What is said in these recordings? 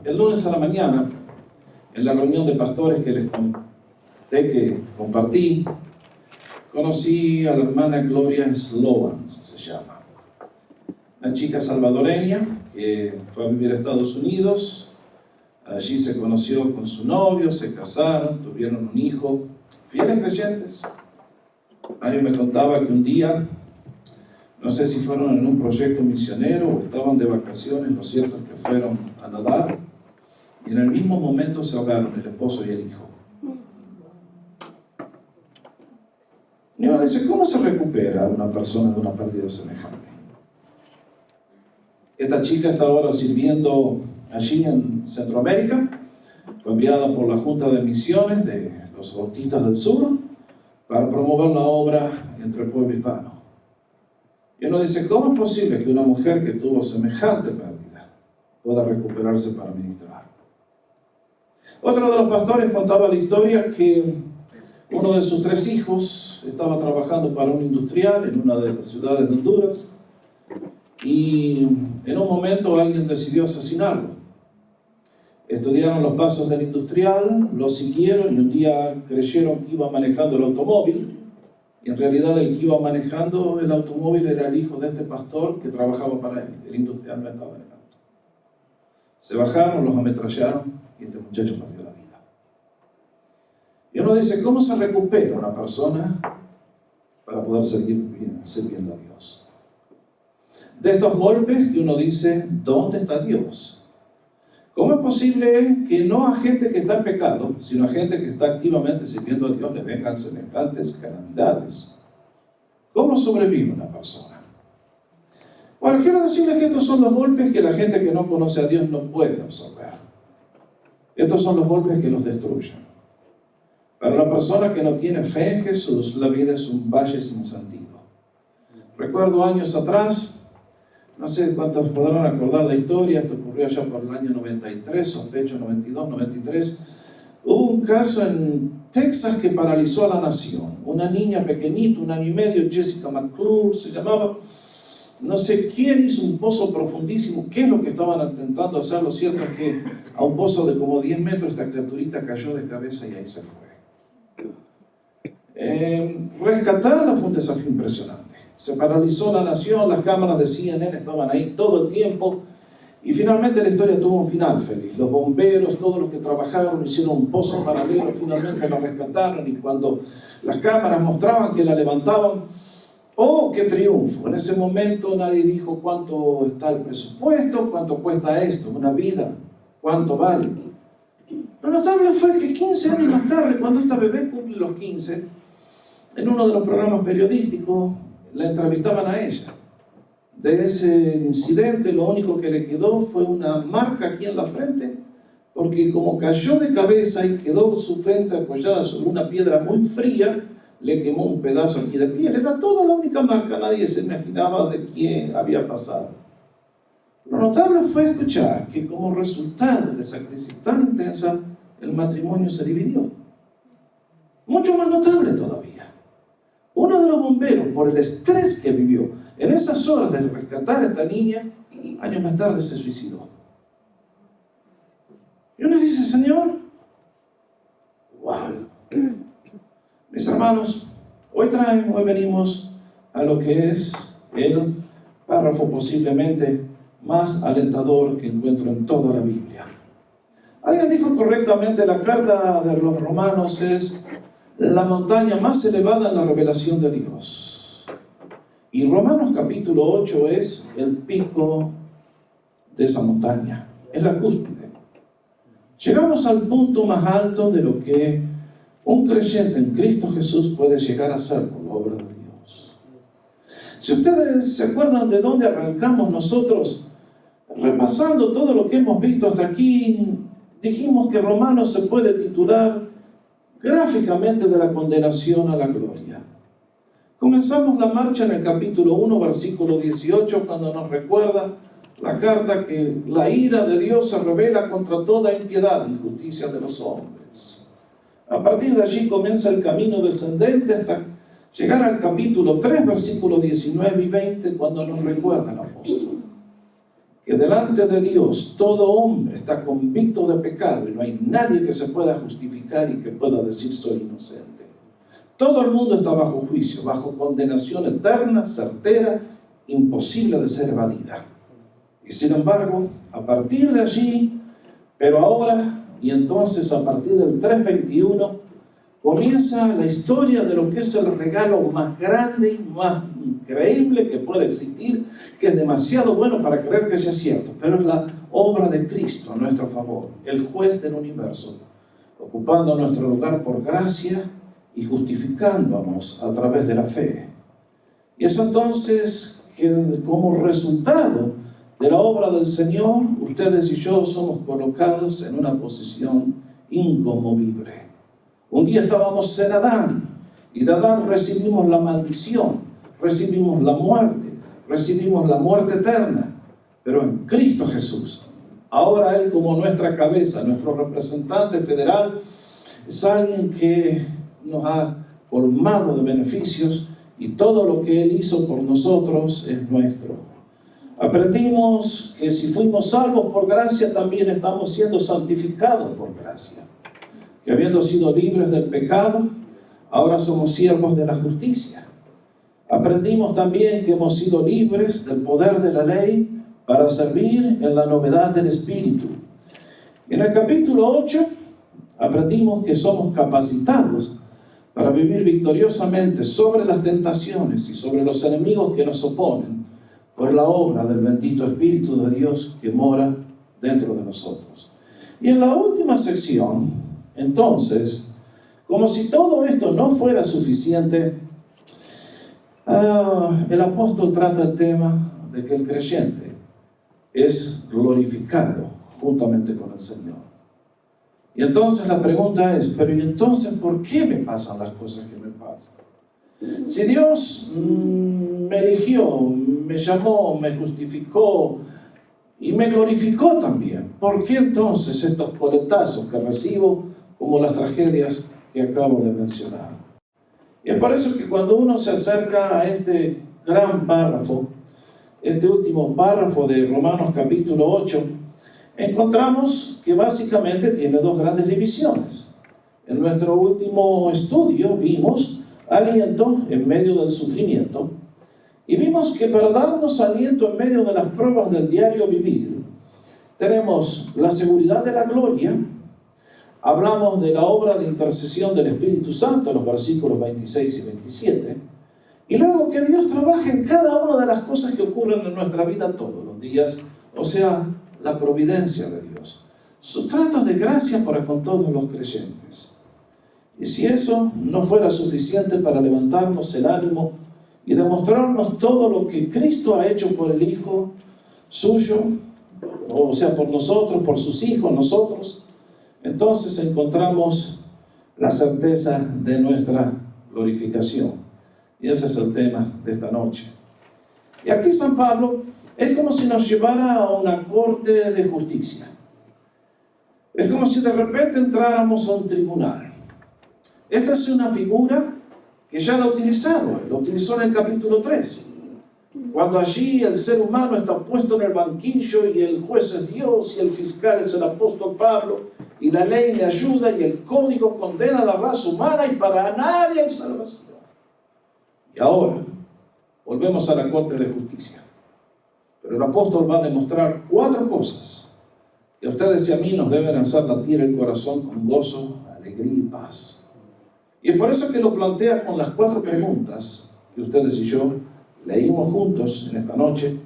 El lunes a la mañana, en la reunión de pastores que les conté, que compartí, conocí a la hermana Gloria Sloan, se llama. Una chica salvadoreña que fue a vivir a Estados Unidos. Allí se conoció con su novio, se casaron, tuvieron un hijo. Fieles creyentes. Mario me contaba que un día, no sé si fueron en un proyecto misionero o estaban de vacaciones, lo cierto es que fueron a nadar y en el mismo momento se ahogaron el esposo y el hijo. Y uno dice, ¿cómo se recupera una persona de una pérdida semejante? Esta chica está ahora sirviendo allí en Centroamérica, fue enviada por la Junta de Misiones de los Bautistas del Sur para promover la obra entre el pueblo hispano. Y uno dice, ¿cómo es posible que una mujer que tuvo semejante pérdida pueda recuperarse para ministrar? Otro de los pastores contaba la historia que uno de sus 3 hijos estaba trabajando para un industrial en una de las ciudades de Honduras y en un momento alguien decidió asesinarlo. Estudiaron los pasos del industrial, lo siguieron y un día creyeron que iba manejando el automóvil y en realidad el que iba manejando el automóvil era el hijo de este pastor que trabajaba para él. El industrial no estaba en el auto. Se bajaron, los ametrallaron y este muchacho perdió la vida. Y uno dice, ¿cómo se recupera una persona para poder seguir sirviendo a Dios? De estos golpes que uno dice, ¿dónde está Dios? ¿Cómo es posible que no a gente que está en pecado, sino a gente que está activamente sirviendo a Dios le vengan semejantes calamidades? ¿Cómo sobrevive una persona? Bueno, quiero decirles que estos son los golpes que la gente que no conoce a Dios no puede absorber. Estos son los golpes que los destruyen. Para la persona que no tiene fe en Jesús, la vida es un valle sin sentido. Recuerdo años atrás, no sé cuántos podrán acordar la historia, esto ocurrió allá por el año 93, sospecho 92, 93. Hubo un caso en Texas que paralizó a la nación. Una niña pequeñita, 1 año y medio, Jessica McClure se llamaba. No sé quién hizo un pozo profundísimo, qué es lo que estaban intentando hacer. Lo cierto es que a un pozo de como 10 metros esta criaturita cayó de cabeza y ahí se fue. Rescatarla fue un desafío impresionante. Se paralizó la nación, las cámaras de CNN estaban ahí todo el tiempo y finalmente la historia tuvo un final feliz. Los bomberos, todos los que trabajaron, hicieron un pozo paralelo, finalmente la rescataron y cuando las cámaras mostraban que la levantaban, ¡oh, qué triunfo! En ese momento nadie dijo cuánto está el presupuesto, cuánto cuesta esto, una vida, cuánto vale. Lo notable fue que 15 años más tarde, cuando esta bebé cumple los 15, en uno de los programas periodísticos la entrevistaban a ella. De ese incidente lo único que le quedó fue una marca aquí en la frente, porque como cayó de cabeza y quedó su frente apoyada sobre una piedra muy fría, le quemó un pedazo aquí de piel. Era toda la única marca, nadie se imaginaba de quién había pasado. Lo notable fue escuchar que como resultado de esa crisis tan intensa, el matrimonio se dividió. Mucho más notable todavía. Uno de los bomberos, por el estrés que vivió en esas horas de rescatar a esta niña, años más tarde se suicidó. Y uno dice, Señor, wow. Mis hermanos, hoy venimos a lo que es el párrafo posiblemente más alentador que encuentro en toda la Biblia. Alguien dijo correctamente, la carta de los Romanos es la montaña más elevada en la revelación de Dios. Y Romanos capítulo 8 es el pico de esa montaña, es la cúspide. Llegamos al punto más alto de lo que un creyente en Cristo Jesús puede llegar a ser por la obra de Dios. Si ustedes se acuerdan de dónde arrancamos nosotros, repasando todo lo que hemos visto hasta aquí, dijimos que Romanos se puede titular gráficamente de la condenación a la gloria. Comenzamos la marcha en el capítulo 1, versículo 18, cuando nos recuerda la carta que la ira de Dios se revela contra toda impiedad e injusticia de los hombres. A partir de allí comienza el camino descendente hasta llegar al capítulo 3, versículos 19 y 20, cuando nos recuerda el apóstol. que delante de Dios todo hombre está convicto de pecado y no hay nadie que se pueda justificar y que pueda decir soy inocente. Todo el mundo está bajo juicio, bajo condenación eterna, certera, imposible de ser evadida. Y sin embargo, a partir de allí, pero ahora y entonces a partir del 3:21, comienza la historia de lo que es el regalo más grande y más increíble que puede existir, que es demasiado bueno para creer que sea cierto, pero es la obra de Cristo a nuestro favor, el juez del universo, ocupando nuestro lugar por gracia y justificándonos a través de la fe. Y es entonces que como resultado de la obra del Señor, ustedes y yo somos colocados en una posición inconmovible. Un día estábamos en Adán, y de Adán recibimos la maldición, recibimos la muerte eterna, pero en Cristo Jesús. Ahora Él, como nuestra cabeza, nuestro representante federal, es alguien que nos ha colmado de beneficios y todo lo que Él hizo por nosotros es nuestro. Aprendimos que si fuimos salvos por gracia, también estamos siendo santificados por gracia. Que habiendo sido libres del pecado, ahora somos siervos de la justicia. Aprendimos también que hemos sido libres del poder de la ley para servir en la novedad del Espíritu. En el capítulo 8 aprendimos que somos capacitados para vivir victoriosamente sobre las tentaciones y sobre los enemigos que nos oponen por la obra del bendito Espíritu de Dios que mora dentro de nosotros. Y en la última sección, entonces, como si todo esto no fuera suficiente, el apóstol trata el tema de que el creyente es glorificado juntamente con el Señor. Y entonces la pregunta es, pero ¿y entonces por qué me pasan las cosas que me pasan? Si Dios me eligió, me llamó, me justificó y me glorificó también, ¿por qué entonces estos coletazos que recibo como las tragedias que acabo de mencionar? Y es por eso que cuando uno se acerca a este gran párrafo, este último párrafo de Romanos capítulo 8, encontramos que básicamente tiene dos grandes divisiones. En nuestro último estudio vimos aliento en medio del sufrimiento y vimos que para darnos aliento en medio de las pruebas del diario vivir, tenemos la seguridad de la gloria. Hablamos de la obra de intercesión del Espíritu Santo, los versículos 26 y 27, y luego que Dios trabaja en cada una de las cosas que ocurren en nuestra vida todos los días, o sea, la providencia de Dios, sus tratos de gracia para con todos los creyentes. Y si eso no fuera suficiente para levantarnos el ánimo y demostrarnos todo lo que Cristo ha hecho por el Hijo suyo, o sea, por nosotros, por sus hijos, nosotros, entonces encontramos la certeza de nuestra glorificación. Y ese es el tema de esta noche. Y aquí San Pablo es como si nos llevara a una corte de justicia. Es como si de repente entráramos a un tribunal. Esta es una figura que ya la ha utilizado. Lo utilizó en el capítulo 3. Cuando allí el ser humano está puesto en el banquillo y el juez es Dios y el fiscal es el apóstol Pablo y la ley le ayuda y el código condena a la raza humana y para nadie hay salvación. Y ahora volvemos a la corte de justicia. Pero el apóstol va a demostrar 4 cosas que a ustedes y a mí nos deben hacer latir el corazón con gozo, alegría y paz. Y es por eso que lo plantea con las 4 preguntas que ustedes y yo leímos juntos en esta noche.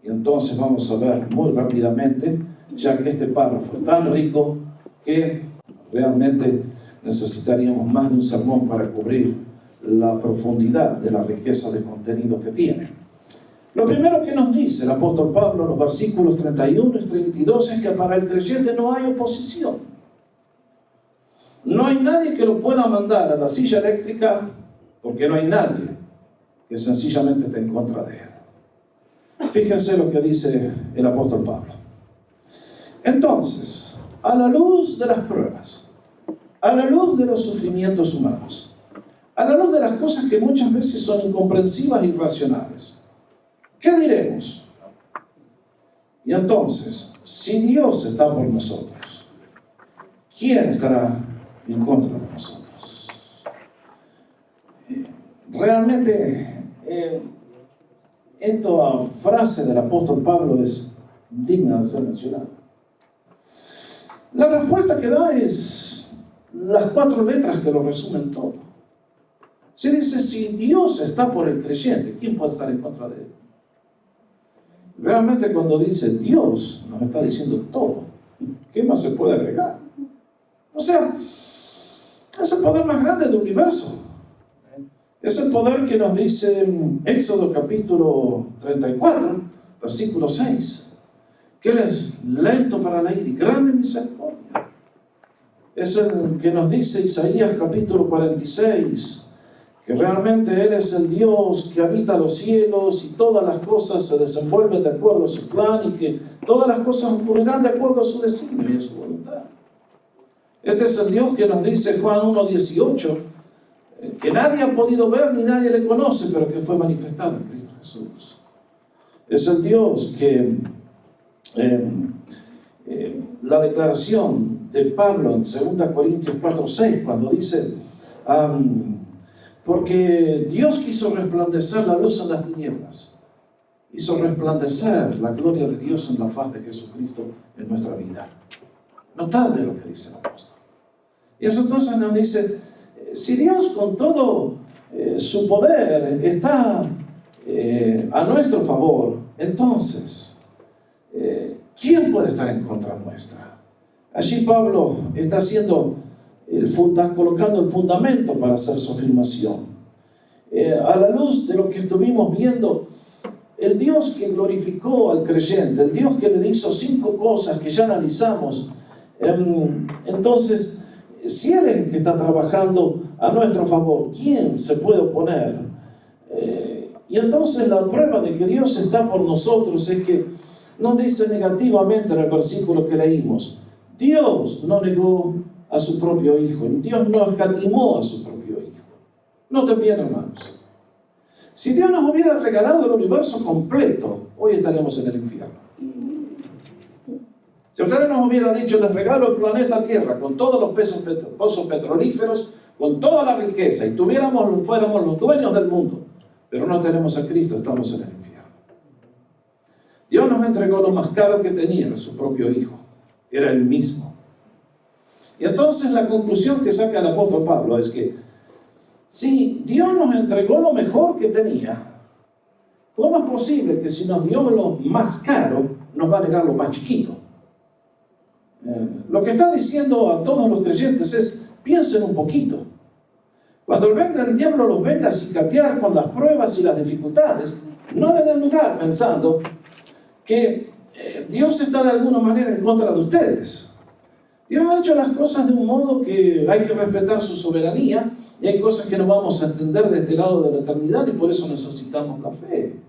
Y entonces vamos a ver muy rápidamente, ya que este párrafo es tan rico que realmente necesitaríamos más de un sermón para cubrir la profundidad de la riqueza de contenido que tiene. Lo primero que nos dice el apóstol Pablo en los versículos 31 y 32 es que para el creyente no hay oposición. No hay nadie que lo pueda mandar a la silla eléctrica porque no hay nadie que sencillamente esté en contra de él. Fíjense lo que dice el apóstol Pablo. Entonces, a la luz de las pruebas, a la luz de los sufrimientos humanos, a la luz de las cosas que muchas veces son incomprensivas e irracionales, ¿qué diremos? Y entonces, si Dios está por nosotros, ¿quién estará en contra de nosotros? Realmente, esta frase del apóstol Pablo es digna de ser mencionada. La respuesta que da es las 4 letras que lo resumen todo. Se dice, si Dios está por el creyente, ¿quién puede estar en contra de él? Realmente cuando dice Dios, nos está diciendo todo. ¿Qué más se puede agregar? O sea, es el poder más grande del universo. Es el poder que nos dice en Éxodo capítulo 34, versículo 6, que Él es lento para la ira y grande en misericordia. Es el que nos dice Isaías capítulo 46, que realmente Él es el Dios que habita los cielos y todas las cosas se desenvuelven de acuerdo a su plan y que todas las cosas ocurrirán de acuerdo a su designio y a su voluntad. Este es el Dios que nos dice Juan 1:18, que nadie ha podido ver ni nadie le conoce, pero que fue manifestado en Cristo Jesús. Es el Dios que la declaración de Pablo en 2 Corintios 4:6, cuando dice porque Dios quiso resplandecer la luz en las tinieblas, hizo resplandecer la gloria de Dios en la faz de Jesucristo en nuestra vida. Notable lo que dice el apóstol. Y eso entonces nos dice, si Dios con todo su poder está a nuestro favor, entonces, ¿quién puede estar en contra nuestra? Allí Pablo está colocando el fundamento para hacer su afirmación. A la luz de lo que estuvimos viendo, el Dios que glorificó al creyente, el Dios que le hizo 5 cosas que ya analizamos, entonces, si Él es el que está trabajando a nuestro favor, ¿quién se puede oponer? Y entonces la prueba de que Dios está por nosotros es que nos dice negativamente en el versículo que leímos, Dios no negó a su propio Hijo, Dios no escatimó a su propio Hijo. Noten bien, hermanos, si Dios nos hubiera regalado el universo completo, hoy estaríamos en el infierno. Si usted nos hubiera dicho, les regalo el planeta Tierra con todos los pozos petrolíferos, con toda la riqueza, y fuéramos los dueños del mundo, pero no tenemos a Cristo, estamos en el infierno. Dios nos entregó lo más caro que tenía, era su propio Hijo, era Él mismo. Y entonces la conclusión que saca el apóstol Pablo es que si Dios nos entregó lo mejor que tenía, ¿cómo es posible que si nos dio lo más caro, nos va a negar lo más chiquito? Lo que está diciendo a todos los creyentes es, piensen un poquito. Cuando el diablo los venga a cicatear con las pruebas y las dificultades, no le den lugar pensando que Dios está de alguna manera en contra de ustedes. Dios ha hecho las cosas de un modo que hay que respetar su soberanía y hay cosas que no vamos a entender de este lado de la eternidad y por eso necesitamos la fe.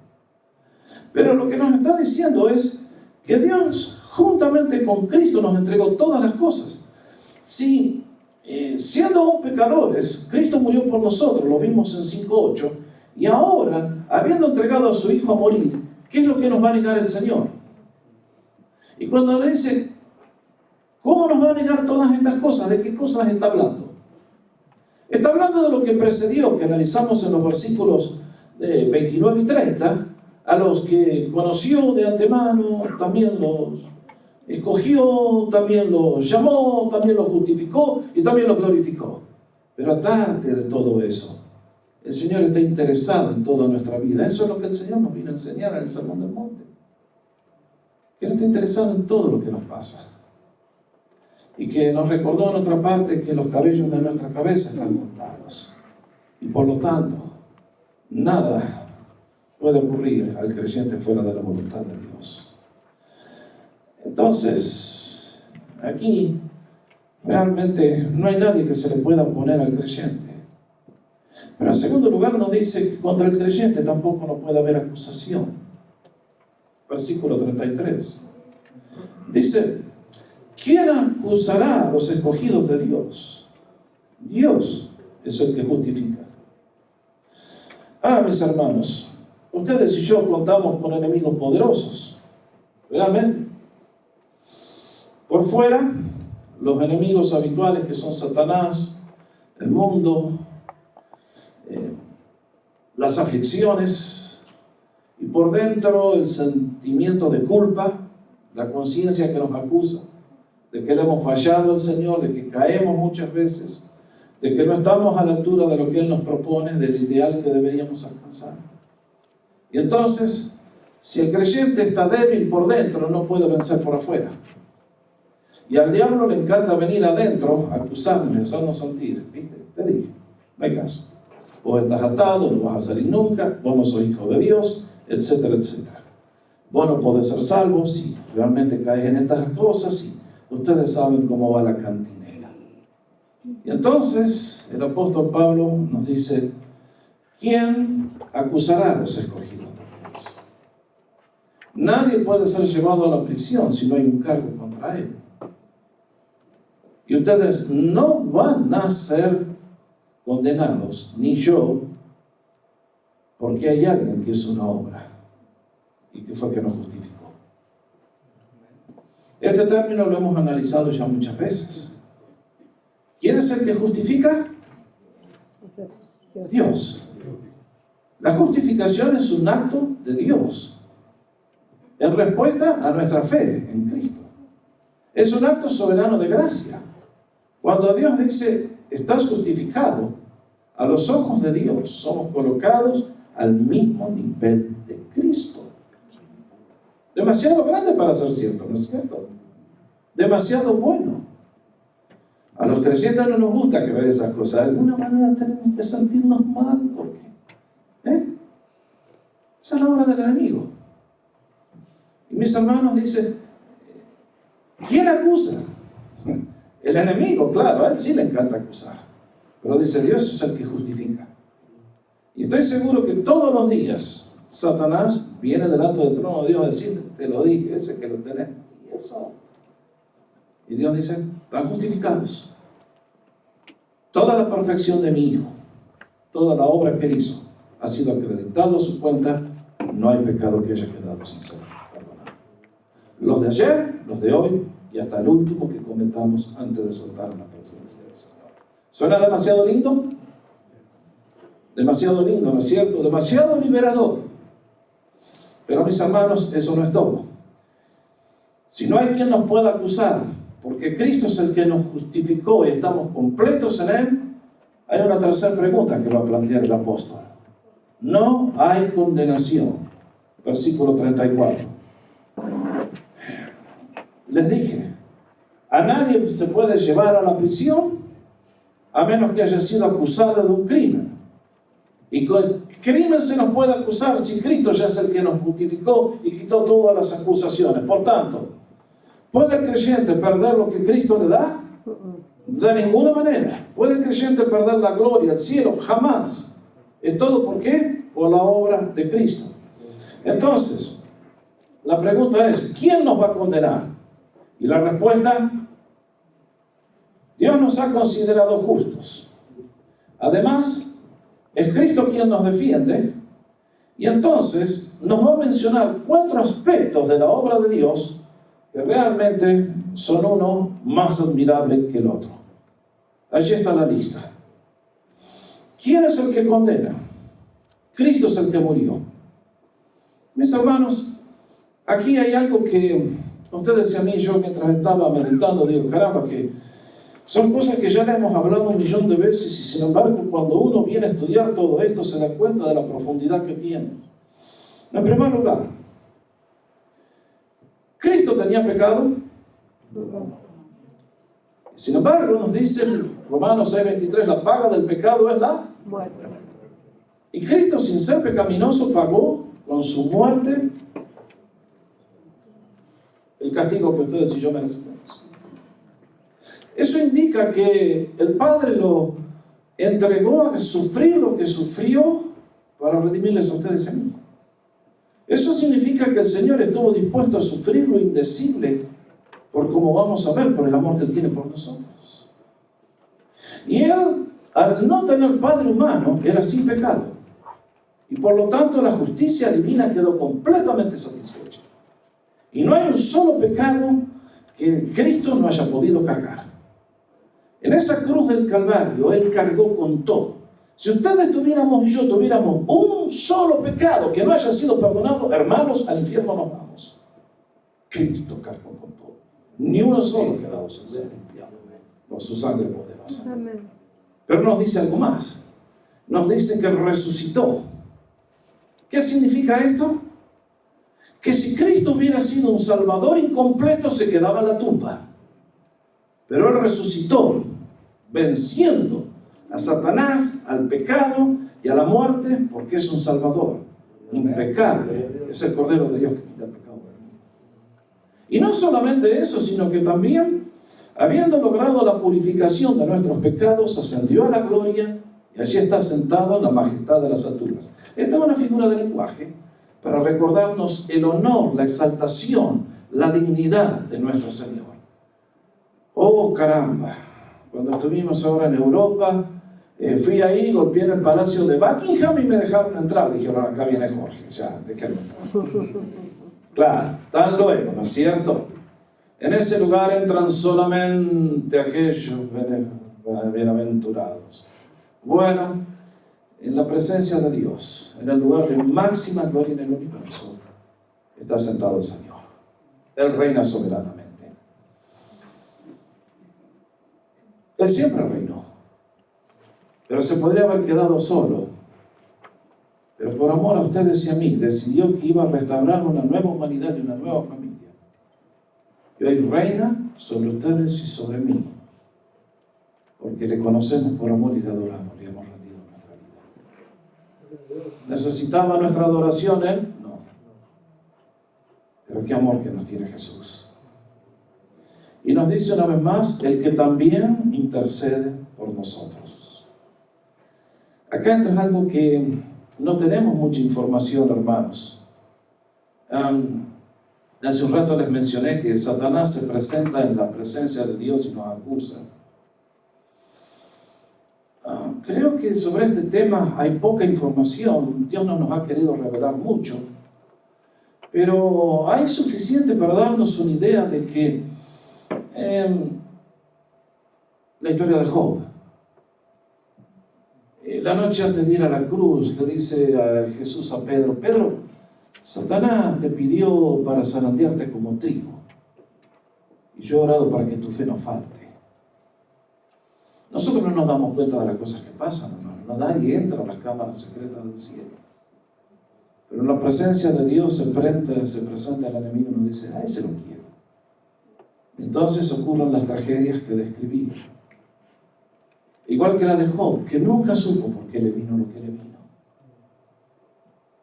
Pero lo que nos está diciendo es que Dios juntamente con Cristo nos entregó todas las cosas. Si siendo aún pecadores, Cristo murió por nosotros, lo vimos en 5:8, y ahora, habiendo entregado a su Hijo a morir, ¿qué es lo que nos va a negar el Señor? Y cuando le dice, ¿cómo nos va a negar todas estas cosas? ¿De qué cosas está hablando? Está hablando de lo que precedió, que analizamos en los versículos 29 y 30, a los que conoció de antemano, también los escogió, también los llamó, también los justificó y también los glorificó. Pero aparte de todo eso, el Señor está interesado en toda nuestra vida. Eso es lo que el Señor nos vino a enseñar en el Sermón del Monte. Él está interesado en todo lo que nos pasa. Y que nos recordó en otra parte que los cabellos de nuestra cabeza están contados. Y por lo tanto, nada puede ocurrir al creyente fuera de la voluntad de Dios. Entonces, aquí realmente no hay nadie que se le pueda oponer al creyente. Pero en segundo lugar nos dice que contra el creyente tampoco no puede haber acusación. Versículo 33. Dice, ¿quién acusará a los escogidos de Dios? Dios es el que justifica. Mis hermanos, ustedes y yo contamos con enemigos poderosos. realmente. Por fuera, los enemigos habituales que son Satanás, el mundo, las aflicciones, y por dentro el sentimiento de culpa, la conciencia que nos acusa, de que le hemos fallado al Señor, de que caemos muchas veces, de que no estamos a la altura de lo que Él nos propone, del ideal que deberíamos alcanzar. Y entonces, si el creyente está débil por dentro, no puede vencer por afuera. Y al diablo le encanta venir adentro, acusarnos y hacernos sentir, ¿viste? Te dije, no hay caso. Vos estás atado, no vas a salir nunca, vos no sos hijo de Dios, etcétera, etcétera. Vos no podés ser salvo si realmente caes en estas cosas y ustedes saben cómo va la cantinela. Y entonces el apóstol Pablo nos dice, ¿quién acusará a los escogidos de Dios? Nadie puede ser llevado a la prisión si no hay un cargo contra él. Y ustedes no van a ser condenados, ni yo, porque hay alguien que hizo una obra y que fue que nos justificó. Este término lo hemos analizado ya muchas veces. ¿Quién es el que justifica? Dios. La justificación es un acto de Dios en respuesta a nuestra fe en Cristo. Es un acto soberano de gracia. Cuando Dios dice, estás justificado, a los ojos de Dios somos colocados al mismo nivel de Cristo. Demasiado grande para ser cierto, ¿no es cierto? Demasiado bueno. A los creyentes no nos gusta creer esas cosas. De alguna manera tenemos que sentirnos mal porque esa es la obra del enemigo. Y mis hermanos dicen, ¿quién acusa? El enemigo, claro, a él sí le encanta acusar. Pero dice, Dios es el que justifica. Y estoy seguro que todos los días Satanás viene delante del trono de Dios a decir, te lo dije, ese que lo tenés. Y eso. Y Dios dice, están justificados. Toda la perfección de mi Hijo, toda la obra que Él hizo, ha sido acreditado a su cuenta. No hay pecado que haya quedado sin ser perdonado. Los de ayer, los de hoy y hasta el último que comentamos antes de saltar en la presencia del Señor. ¿Suena demasiado lindo? Demasiado lindo, ¿no es cierto? Demasiado liberador. Pero mis hermanos, eso no es todo. Si no hay quien nos pueda acusar, porque Cristo es el que nos justificó y estamos completos en Él, hay una tercera pregunta que va a plantear el apóstol. No hay condenación. Versículo 34. Les dije, a nadie se puede llevar a la prisión a menos que haya sido acusado de un crimen. Y con el crimen se nos puede acusar si Cristo ya es el que nos justificó y quitó todas las acusaciones. Por tanto, ¿puede el creyente perder lo que Cristo le da? De ninguna manera. ¿Puede el creyente perder la gloria, el cielo? Jamás. ¿Es todo por qué? Por la obra de Cristo. Entonces, la pregunta es, ¿quién nos va a condenar? Y la respuesta, Dios nos ha considerado justos. Además, es Cristo quien nos defiende. Y entonces nos va a mencionar 4 aspectos de la obra de Dios que realmente son uno más admirable que el otro. Allí está la lista. ¿Quién es el que condena? Cristo es el que murió. Mis hermanos, aquí hay algo que ustedes y a mí, yo mientras estaba meditando, digo, caramba, que son cosas que ya le hemos hablado 1.000.000 de veces y sin embargo cuando uno viene a estudiar todo esto se da cuenta de la profundidad que tiene. En primer lugar, ¿Cristo tenía pecado? Sin embargo, nos dice Romanos 6:23, la paga del pecado es la muerte. Y Cristo, sin ser pecaminoso, pagó con su muerte el castigo que ustedes y yo merecemos. Eso indica que el Padre lo entregó a sufrir lo que sufrió para redimirles a ustedes y a mí. Eso significa que el Señor estuvo dispuesto a sufrir lo indecible por como vamos a ver, por el amor que Él tiene por nosotros. Y Él, al no tener Padre humano, era sin pecado. Y por lo tanto la justicia divina quedó completamente satisfecha. Y no hay un solo pecado que Cristo no haya podido cargar. En esa cruz del Calvario, Él cargó con todo. Si ustedes tuviéramos y yo tuviéramos un solo pecado que no haya sido perdonado, hermanos, al infierno nos vamos. Cristo cargó con todo. Ni uno solo quedado sin ser limpiado por su sangre poderosa. Pero nos dice algo más. Nos dice que resucitó. ¿Qué significa esto? Que si Cristo hubiera sido un Salvador incompleto, se quedaba en la tumba. Pero Él resucitó, venciendo a Satanás, al pecado y a la muerte, porque es un Salvador impecable. Es el Cordero de Dios que quita el pecado. Y no solamente eso, sino que también, habiendo logrado la purificación de nuestros pecados, ascendió a la gloria y allí está sentado en la majestad de las alturas. Esta es una figura de lenguaje para recordarnos el honor, la exaltación, la dignidad de nuestro Señor. Oh, caramba, cuando estuvimos ahora en Europa, fui ahí, golpeé en el Palacio de Buckingham y me dejaron entrar. Dijeron, acá viene Jorge, ya, déjame entrar. Claro, tan luego, ¿no es cierto? En ese lugar entran solamente aquellos bienaventurados. Bueno, en la presencia de Dios, en el lugar de máxima gloria en el universo, está sentado el Señor. Él reina soberanamente. Él siempre reinó, pero se podría haber quedado solo. Pero por amor a ustedes y a mí, decidió que iba a restaurar una nueva humanidad y una nueva familia. Y hoy reina sobre ustedes y sobre mí, porque le conocemos por amor y le adoramos, le hemos rendido nuestra vida. ¿Necesitaba nuestra adoración Él? No. Pero qué amor que nos tiene Jesús. Y nos dice una vez más, el que también intercede por nosotros. Acá esto es algo que no tenemos mucha información, hermanos. Hace un rato les mencioné que Satanás se presenta en la presencia de Dios y nos acusa. Creo que sobre este tema hay poca información. Dios no nos ha querido revelar mucho. Pero hay suficiente para darnos una idea de que la historia de Job. La noche antes de ir a la cruz, le dice a Jesús a Pedro, Pedro, Satanás te pidió para zarandearte como trigo. Y yo he orado para que tu fe no falte. Nosotros no nos damos cuenta de las cosas que pasan, hermano. Nadie entra a las cámaras secretas del cielo. Pero en la presencia de Dios se presenta el enemigo y nos dice, a ese lo quiero. Entonces ocurren las tragedias que describí. Igual que la de Job, que nunca supo por qué le vino lo que le vino.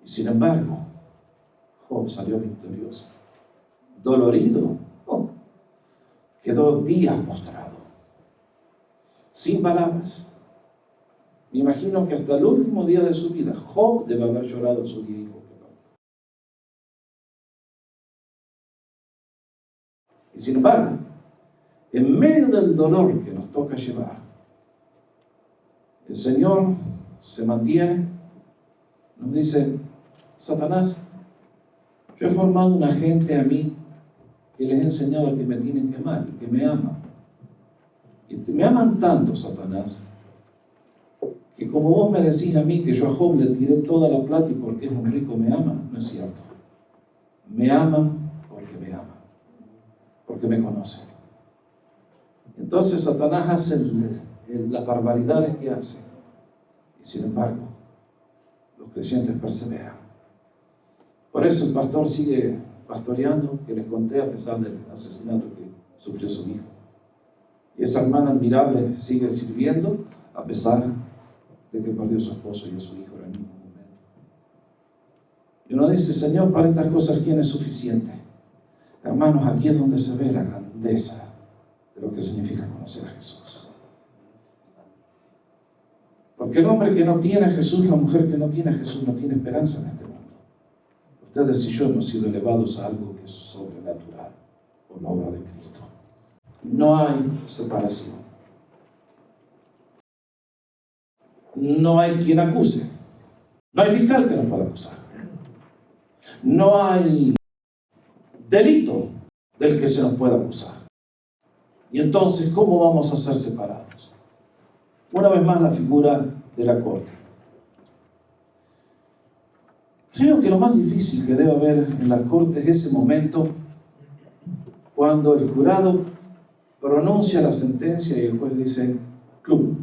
Y sin embargo, Job salió victorioso. Dolorido, quedó días postrado, sin palabras. Me imagino que hasta el último día de su vida, Job debe haber llorado su día hijo. Y sin embargo, en medio del dolor que nos toca llevar, el Señor se mantiene, nos dice, Satanás, yo he formado una gente a mí que les he enseñado que me tienen que amar y que me aman. Y me aman tanto, Satanás, que como vos me decís a mí que yo a Job le tiré toda la plata y porque es un rico me ama, no es cierto. Me aman porque me aman, porque me conocen. Entonces Satanás hace las barbaridades que hace. Y sin embargo, los creyentes perseveran. Por eso el pastor sigue pastoreando, que les conté a pesar del asesinato que sufrió su hijo. Y esa hermana admirable sigue sirviendo a pesar de que perdió a su esposo y a su hijo en el mismo momento. Y uno dice, Señor, para estas cosas, ¿quién es suficiente? Hermanos, aquí es donde se ve la grandeza de lo que significa conocer a Jesús. Porque el hombre que no tiene a Jesús, la mujer que no tiene a Jesús, no tiene esperanza en este mundo. Ustedes y yo hemos sido elevados a algo que es sobrenatural por la obra de Cristo. No hay separación. No hay quien acuse. No hay fiscal que nos pueda acusar. No hay delito del que se nos pueda acusar. Y entonces, ¿cómo vamos a ser separados? Una vez más, la figura de la corte. Creo que lo más difícil que debe haber en la corte es ese momento cuando el jurado pronuncia la sentencia y el juez dice, club.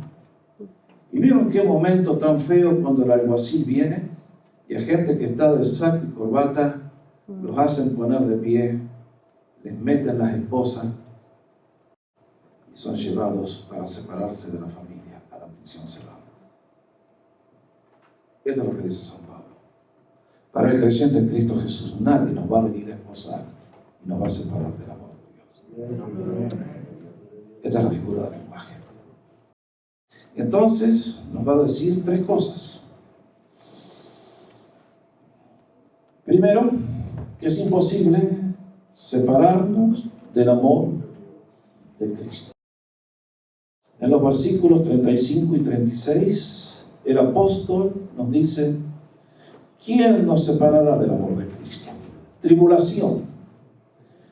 ¿Y vieron qué momento tan feo cuando el alguacil viene y a gente que está de saco y corbata los hacen poner de pie, les meten las esposas y son llevados para separarse de la familia a la prisión cerrada? Esto es lo que dice San Pablo. Para el creyente en Cristo Jesús, nadie nos va a venir a esposar y nos va a separar del amor de Dios. Esta es la figura de la imagen. Entonces, nos va a decir tres cosas. Primero, que es imposible separarnos del amor de Cristo. En los versículos 35 y 36, el apóstol nos dice, ¿quién nos separará del amor de Cristo? Tribulación.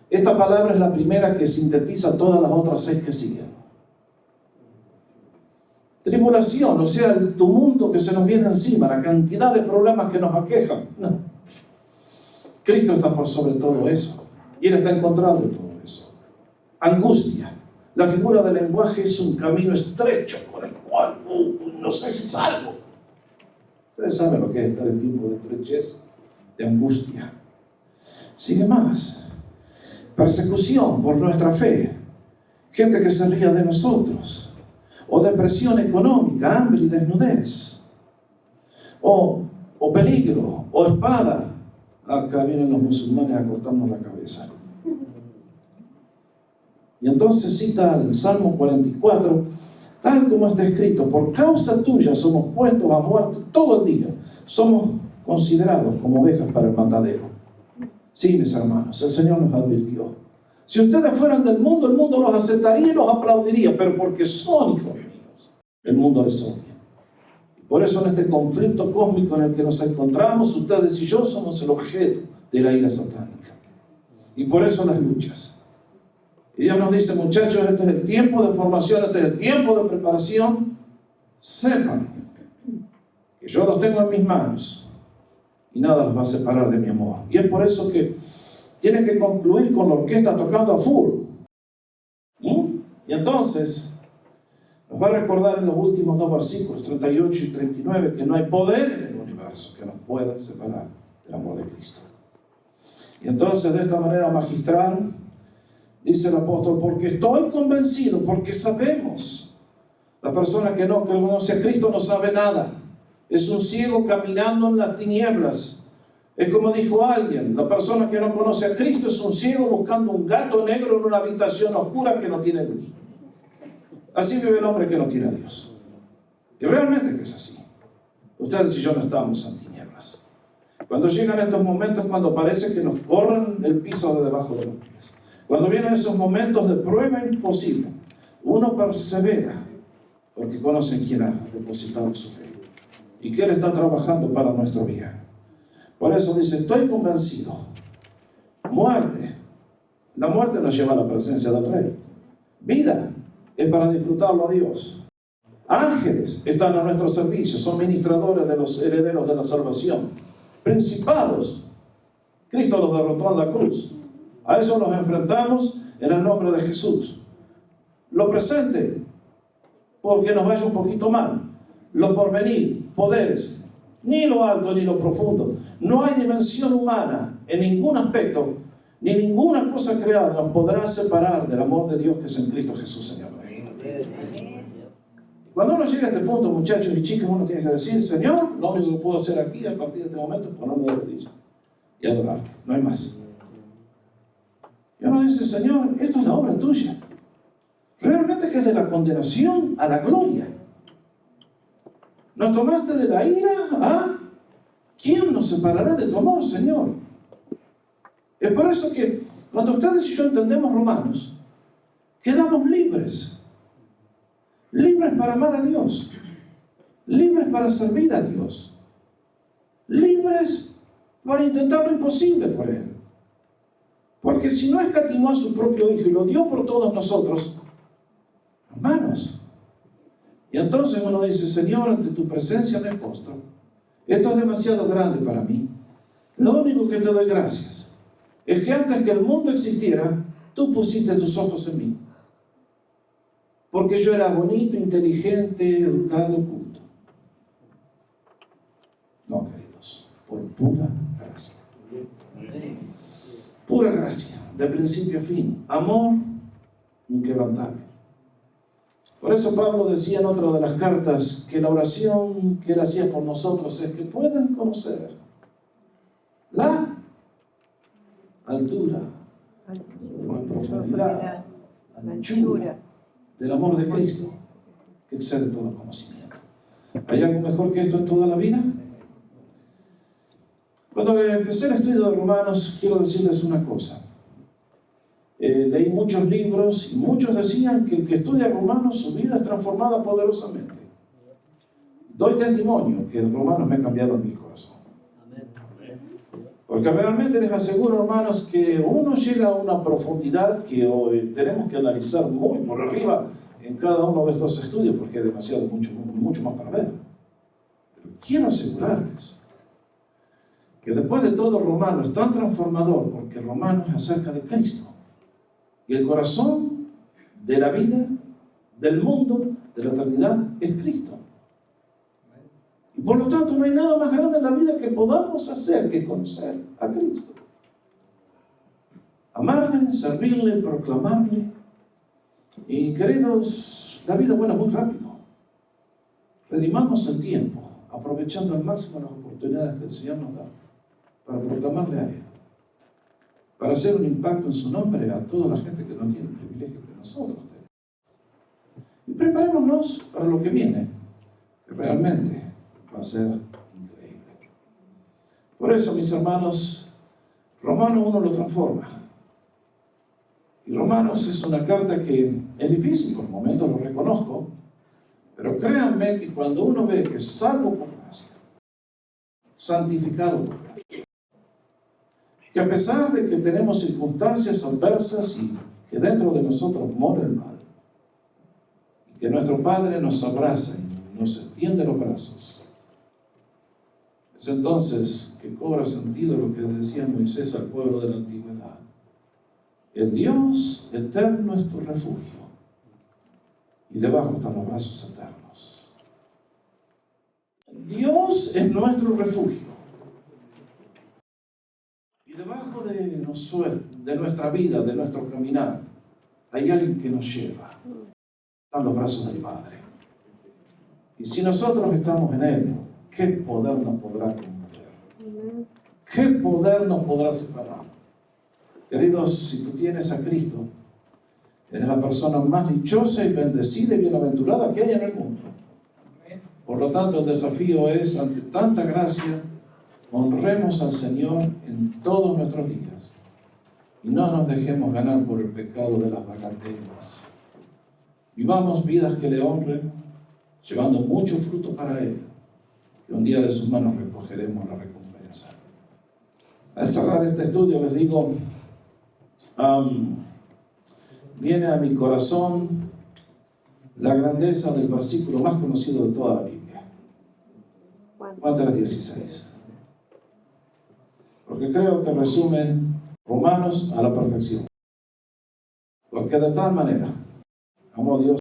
Esta palabra es la primera que sintetiza todas las otras 6 que siguen. Tribulación, o sea, el tumulto que se nos viene encima, la cantidad de problemas que nos aquejan. No. Cristo está por sobre todo eso. Y Él está en control de todo eso. Angustia. La figura del lenguaje es un camino estrecho por el cual no sé si salgo. Ustedes saben lo que es este tipo de estrechez, de angustia. Sigue más. Persecución por nuestra fe. Gente que se ría de nosotros. O depresión económica, hambre y desnudez. O peligro, o espada. Acá vienen los musulmanes a cortarnos la cabeza. Y entonces cita el Salmo 44, tal como está escrito, por causa tuya somos puestos a muerte todo el día. Somos considerados como ovejas para el matadero. Sí, mis hermanos, el Señor nos advirtió. Si ustedes fueran del mundo, el mundo los aceptaría y los aplaudiría, pero porque son hijos míos, el mundo les odia. Por eso en este conflicto cósmico en el que nos encontramos, ustedes y yo somos el objeto de la ira satánica. Y por eso las luchas. Y Dios nos dice, muchachos, este es el tiempo de formación, este es el tiempo de preparación. Sepan que yo los tengo en mis manos y nada los va a separar de mi amor. Y es por eso que tiene que concluir con la orquesta tocando a full. Y entonces nos va a recordar en los últimos 2 versículos, 38 y 39, que no hay poder en el universo que nos pueda separar del amor de Cristo. Y entonces de esta manera magistral dice el apóstol, porque estoy convencido, porque sabemos. La persona que no conoce a Cristo no sabe nada. Es un ciego caminando en las tinieblas. Es como dijo alguien, la persona que no conoce a Cristo es un ciego buscando un gato negro en una habitación oscura que no tiene luz. Así vive el hombre que no tiene a Dios. Y realmente que es así. Ustedes y yo no estamos en tinieblas. Cuando llegan estos momentos, cuando parece que nos corren el piso de debajo de los pies. Cuando vienen esos momentos de prueba imposible, uno persevera porque conoce en quién ha depositado su fe y que Él está trabajando para nuestro bien. Por eso dice, estoy convencido. Muerte. La muerte nos lleva a la presencia del Rey. Vida es para disfrutarlo a Dios. Ángeles están a nuestro servicio, son ministradores de los herederos de la salvación. Principados, Cristo los derrotó en la cruz. A eso nos enfrentamos en el nombre de Jesús. Lo presente, porque nos vaya un poquito mal. Lo porvenir, poderes, ni lo alto ni lo profundo. No hay dimensión humana en ningún aspecto, ni ninguna cosa creada nos podrá separar del amor de Dios que es en Cristo Jesús, Señor. Cuando uno llega a este punto, muchachos y chicas, uno tiene que decir, Señor, lo único que puedo hacer aquí a partir de este momento es ponerme de rodillas y adorarte, no hay más. Y uno dice, Señor, esto es la obra tuya. Realmente que es de la condenación a la gloria. Nos tomaste de la ira a ¿quién nos separará de tu amor, Señor? Es por eso que cuando ustedes y yo entendemos Romanos, quedamos libres. Libres para amar a Dios. Libres para servir a Dios. Libres para intentar lo imposible por Él. Porque si no escatimó a su propio Hijo y lo dio por todos nosotros, hermanos. Y entonces uno dice, Señor, ante tu presencia me postro. Esto es demasiado grande para mí. Lo único que te doy gracias es que antes que el mundo existiera, tú pusiste tus ojos en mí. Porque yo era bonito, inteligente, educado, culto. No, queridos, por pura gracia. Pura gracia, de principio a fin. Amor inquebrantable. Por eso Pablo decía en otra de las cartas que la oración que él hacía por nosotros es que puedan conocer la altura, la profundidad, la anchura del amor de Cristo, que excede todo conocimiento. ¿Hay algo mejor que esto en toda la vida? Cuando empecé el estudio de Romanos, quiero decirles una cosa. Leí muchos libros y muchos decían que el que estudia Romanos, su vida es transformada poderosamente. Doy testimonio que Romanos me ha cambiado mi corazón. Porque realmente les aseguro, hermanos, que uno llega a una profundidad que hoy tenemos que analizar muy por arriba en cada uno de estos estudios, porque hay demasiado, mucho más para ver. Pero quiero asegurarles que después de todo Romanos es tan transformador, porque Romanos es acerca de Cristo. Y el corazón de la vida, del mundo, de la eternidad, es Cristo. Y por lo tanto no hay nada más grande en la vida que podamos hacer que conocer a Cristo. Amarle, servirle, proclamarle. Y queridos, la vida vuela muy rápido. Redimamos el tiempo, aprovechando al máximo las oportunidades que el Señor nos da para proclamarle a Él, para hacer un impacto en su nombre a toda la gente que no tiene el privilegio que nosotros tenemos. Y preparémonos para lo que viene, que realmente va a ser increíble. Por eso, mis hermanos, Romanos 1 lo transforma. Y Romanos es una carta que es difícil, por momentos lo reconozco, pero créanme que cuando uno ve que es salvo por gracia, santificado por gracia, que a pesar de que tenemos circunstancias adversas y que dentro de nosotros mora el mal, y que nuestro Padre nos abraza y nos extiende los brazos, es entonces que cobra sentido lo que decía Moisés al pueblo de la antigüedad. El Dios eterno es tu refugio, y debajo están los brazos eternos. Dios es nuestro refugio. Y debajo de nuestra vida, de nuestro caminar, hay alguien que nos lleva. Están los brazos del Padre. Y si nosotros estamos en Él, ¿qué poder nos podrá conmover? ¿Qué poder nos podrá separar? Queridos, si tú tienes a Cristo, eres la persona más dichosa y bendecida y bienaventurada que hay en el mundo. Por lo tanto, el desafío es, ante tanta gracia, honremos al Señor en todos nuestros días y no nos dejemos ganar por el pecado de las bagatelas. Vivamos vidas que le honren, llevando mucho fruto para Él, que un día de sus manos recogeremos la recompensa. Al cerrar este estudio les digo, viene a mi corazón la grandeza del versículo más conocido de toda la Biblia, Juan 3:16. Porque creo que resume Romanos a la perfección. Porque de tal manera amó Dios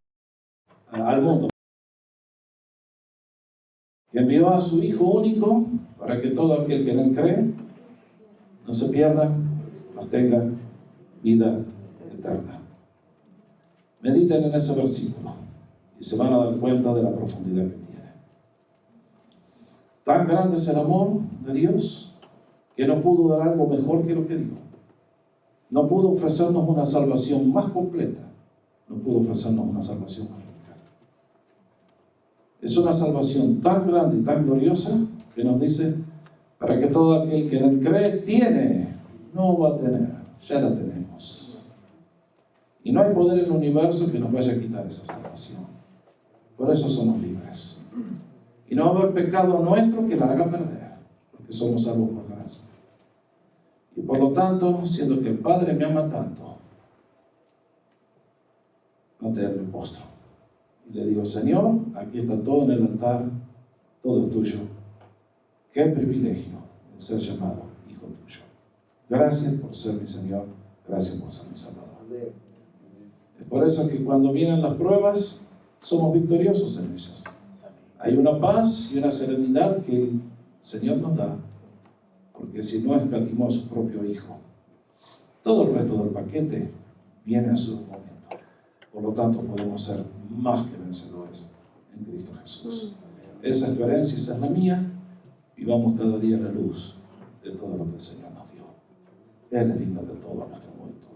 al mundo, que envió a su Hijo único para que todo aquel que en Él cree no se pierda, mas tenga vida eterna. Mediten en ese versículo y se van a dar cuenta de la profundidad que tiene. Tan grande es el amor de Dios que no pudo dar algo mejor que lo que dio. No pudo ofrecernos una salvación más completa. No pudo ofrecernos una salvación más radical. Es una salvación tan grande y tan gloriosa que nos dice, para que todo aquel que en Él cree tiene, no va a tener, ya la tenemos. Y no hay poder en el universo que nos vaya a quitar esa salvación. Por eso somos libres. Y no va a haber pecado nuestro que la haga perder, porque somos salvos por gracia. Y por lo tanto, siendo que el Padre me ama tanto, ante Él me postro. Y le digo, Señor, aquí está todo en el altar, todo es tuyo. Qué privilegio de ser llamado hijo tuyo. Gracias por ser mi Señor, gracias por ser mi Salvador. Es por eso que cuando vienen las pruebas, somos victoriosos en ellas. Hay una paz y una serenidad que el Señor nos da, porque si no escatimó a su propio Hijo, todo el resto del paquete viene a su momento. Por lo tanto, podemos ser más que vencedores en Cristo Jesús. Esa experiencia, esa es la mía. Vivamos cada día a la luz de todo lo que el Señor nos dio. Él es digno de todo nuestro mérito.